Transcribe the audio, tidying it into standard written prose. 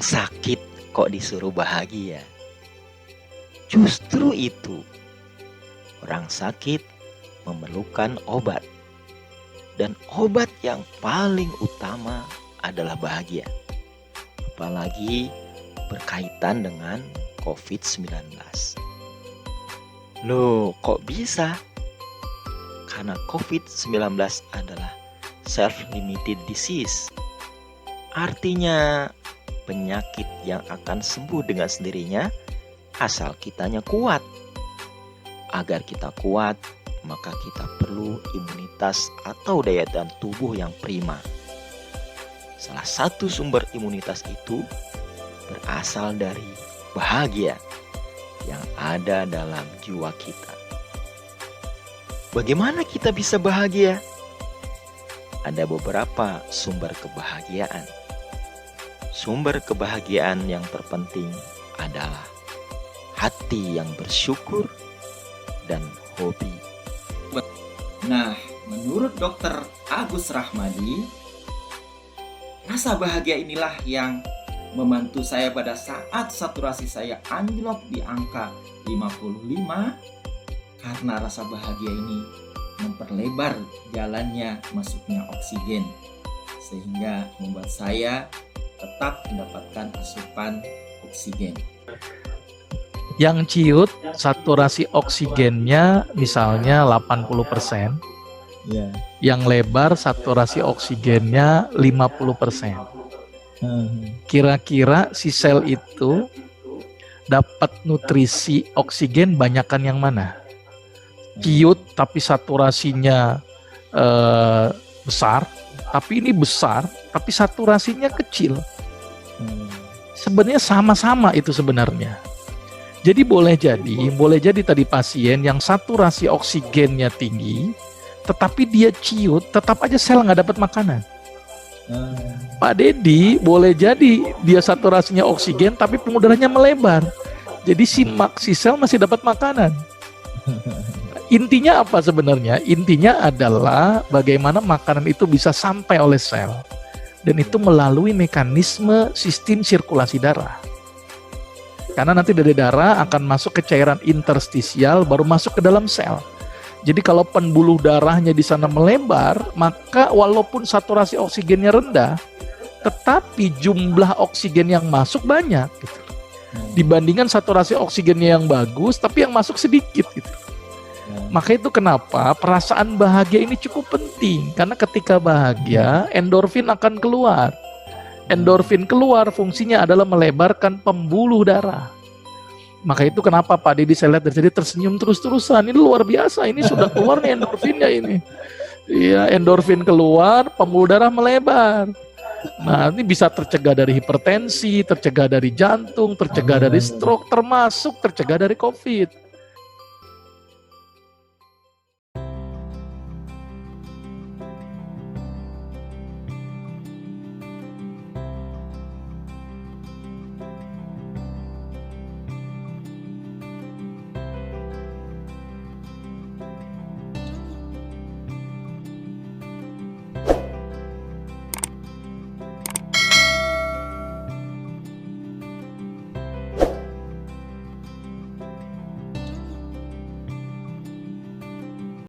sakit kok disuruh bahagia. Justru itu, orang sakit memerlukan obat. Dan obat yang paling utama adalah bahagia. Apalagi berkaitan dengan COVID-19. Loh, kok bisa? Karena COVID-19 adalah self-limited disease. Artinya penyakit yang akan sembuh dengan sendirinya asal kitanya kuat. Agar kita kuat, maka kita perlu imunitas atau daya tahan tubuh yang prima. Salah satu sumber imunitas itu berasal dari bahagia yang ada dalam jiwa kita. Bagaimana kita bisa bahagia? Ada beberapa sumber kebahagiaan. Sumber kebahagiaan yang terpenting adalah hati yang bersyukur dan hobi. Nah, menurut Dr. Agus Rahmadi, rasa bahagia inilah yang membantu saya pada saat saturasi saya anjlok di angka 55, karena rasa bahagia ini memperlebar jalannya masuknya oksigen, sehingga membuat saya tetap mendapatkan asupan oksigen. Yang ciut saturasi oksigennya misalnya 80%, yang lebar saturasi oksigennya 50%. Kira-kira si sel itu dapat nutrisi oksigen banyakan yang mana? Ciut tapi saturasinya besar, tapi ini besar tapi saturasinya kecil. Sebenarnya sama-sama itu sebenarnya. Jadi boleh jadi tadi pasien yang saturasi oksigennya tinggi, tetapi dia ciut, tetap aja sel nggak dapat makanan. Pak Dedi boleh jadi dia saturasinya oksigen, tapi pengudaranya melebar. Jadi si sel masih dapat makanan. Intinya apa sebenarnya? Intinya adalah bagaimana makanan itu bisa sampai oleh sel. Dan itu melalui mekanisme sistem sirkulasi darah. Karena nanti dari darah akan masuk ke cairan interstisial, baru masuk ke dalam sel. Jadi kalau pembuluh darahnya di sana melebar, maka walaupun saturasi oksigennya rendah, tetapi jumlah oksigen yang masuk banyak. Gitu. Dibandingkan saturasi oksigennya yang bagus, tapi yang masuk sedikit. Gitu. Maka itu kenapa perasaan bahagia ini cukup penting. Karena ketika bahagia, endorfin akan keluar. Endorfin keluar fungsinya adalah melebarkan pembuluh darah. Maka itu kenapa Pak Dedi saya lihat dari tadi tersenyum terus-terusan. Ini luar biasa, ini sudah keluar nih endorfinnya ini. Iya, endorfin keluar, pembuluh darah melebar. Nah, ini bisa tercegah dari hipertensi, tercegah dari jantung, tercegah dari stroke, termasuk tercegah dari COVID.